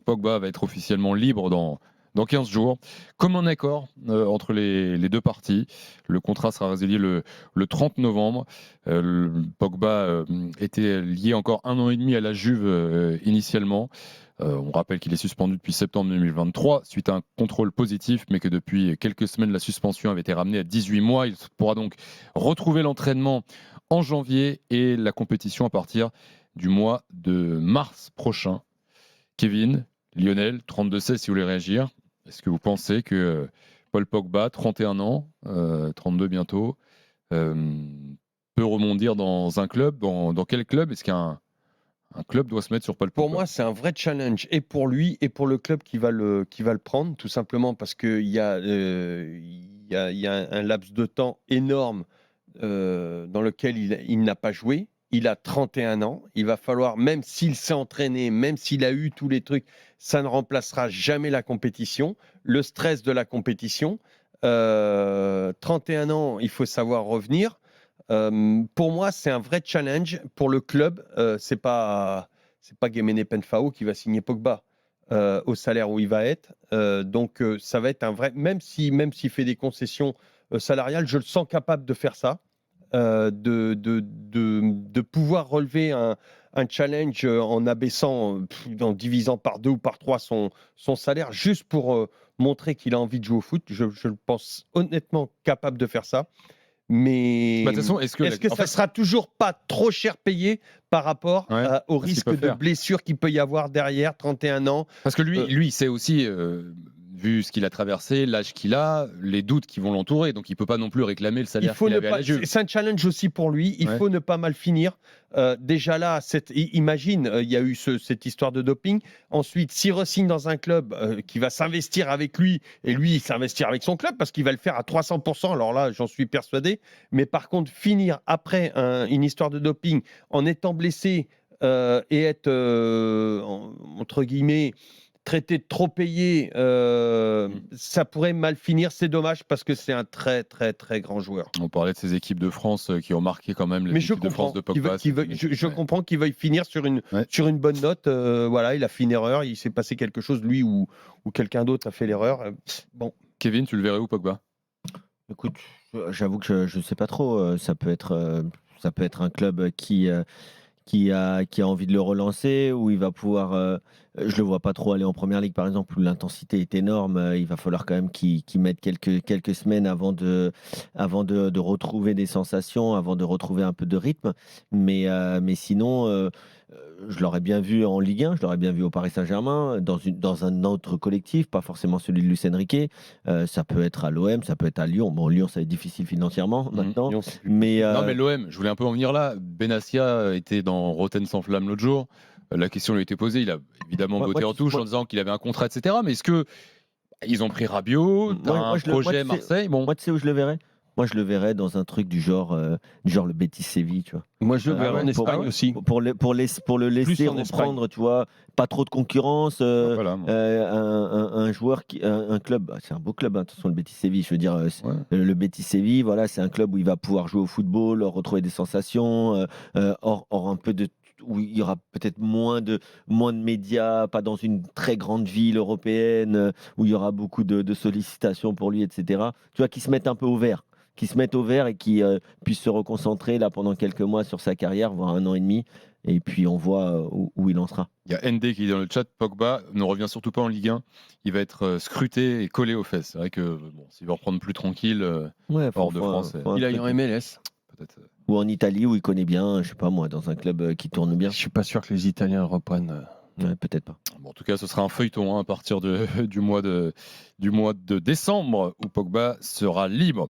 Pogba va être officiellement libre dans 15 jours. Commun accord entre les deux parties. Le contrat sera résilié le 30 novembre. Pogba était lié encore 1 an et demi à la Juve initialement. On rappelle qu'il est suspendu depuis septembre 2023 suite à un contrôle positif, mais que depuis quelques semaines, la suspension avait été ramenée à 18 mois. Il pourra donc retrouver l'entraînement en janvier et la compétition à partir du mois de mars prochain. Kevin, Lionel, 32-16 si vous voulez réagir. Est-ce que vous pensez que Paul Pogba, 31 ans, 32 bientôt, peut rebondir dans un club dans quel club? Est-ce qu'un club doit se mettre sur Paul Pogba? Pour moi, c'est un vrai challenge, et pour lui et pour le club qui va le prendre, tout simplement parce qu'il y a un laps de temps énorme dans lequel il n'a pas joué. Il a 31 ans. Il va falloir, même s'il s'est entraîné, même s'il a eu tous les trucs, ça ne remplacera jamais la compétition, le stress de la compétition. 31 ans, il faut savoir revenir. Pour moi, c'est un vrai challenge pour le club. C'est pas Guéméné Penfao qui va signer Pogba au salaire où il va être. Donc, ça va être un vrai. Même s'il fait des concessions salariales, je le sens capable de faire ça. De pouvoir relever un challenge en abaissant, en divisant par 2 ou par 3 son salaire, juste pour montrer qu'il a envie de jouer au foot. Je le pense honnêtement capable de faire ça. Mais de toute façon, est-ce que ça sera toujours pas trop cher payé par rapport au risque de blessure qu'il peut y avoir derrière, 31 ans? Parce que lui, il sait aussi, vu ce qu'il a traversé, l'âge qu'il a, les doutes qui vont l'entourer, donc il peut pas non plus réclamer le salaire qu'il avait à la Juve. C'est un challenge aussi pour lui. Il faut ne pas mal finir. Déjà là, imagine, il y a eu cette histoire de doping. Ensuite, s'il re-signe dans un club qui va s'investir avec lui, et lui, il s'investir avec son club parce qu'il va le faire à 300%. Alors là, j'en suis persuadé. Mais par contre, finir après une histoire de doping en étant blessé et être, entre guillemets, traité de trop payé, ça pourrait mal finir. C'est dommage parce que c'est un très, très, très grand joueur. On parlait de ces équipes de France qui ont marqué quand même les équipes de France de Pogba. Je comprends qu'il veuille finir sur une bonne note. Voilà, il a fait une erreur, il s'est passé quelque chose, lui ou quelqu'un d'autre a fait l'erreur. Bon. Kevin, tu le verrais où, Pogba? Écoute, j'avoue que je ne sais pas trop. Ça peut être un club qui a envie de le relancer, où il va pouvoir. Je le vois pas trop aller en première ligue, par exemple, où l'intensité est énorme. Il va falloir quand même qu'il mette quelques semaines avant de retrouver des sensations, avant de retrouver un peu de rythme. Mais sinon, je l'aurais bien vu en Ligue 1, je l'aurais bien vu au Paris Saint-Germain, dans un autre collectif, pas forcément celui de Luis Enrique. Ça peut être à l'OM, ça peut être à Lyon. Bon, Lyon, ça va être difficile financièrement maintenant. Non, mais l'OM, je voulais un peu en venir là. Benassia était dans Rotten sans flamme l'autre jour. La question lui a été posée. Il a évidemment botté en touche en disant qu'il avait un contrat, etc. Mais est-ce que ils ont pris Rabiot, un projet Marseille? Moi, tu sais où je le verrais? Moi, je le verrais dans un truc du genre le Betis Séville, tu vois. Moi, je le verrais en Espagne aussi. Pour le laisser reprendre, tu vois, pas trop de concurrence. Un joueur un club, c'est un beau club, hein, de toute façon, le Betis Séville. Je veux dire, le Betis Séville, voilà, c'est un club où il va pouvoir jouer au football, retrouver des sensations, hors un peu de où il y aura peut-être moins de médias, pas dans une très grande ville européenne, où il y aura beaucoup de sollicitations pour lui, etc. Tu vois, qui se mettent un peu au vert. Et qui puissent se reconcentrer là pendant quelques mois sur sa carrière, voire 1 an et demi, et puis on voit où il en sera. Il y a ND qui est dans le chat. Pogba ne revient surtout pas en Ligue 1. Il va être scruté et collé aux fesses. C'est vrai que s'il veut reprendre plus tranquille hors de France, il a eu en MLS. Peut-être. Ou en Italie où il connaît bien, je sais pas moi, dans un club qui tourne bien. Je suis pas sûr que les Italiens reprennent. Peut-être pas. Bon, en tout cas, ce sera un feuilleton à partir du mois de décembre où Pogba sera libre.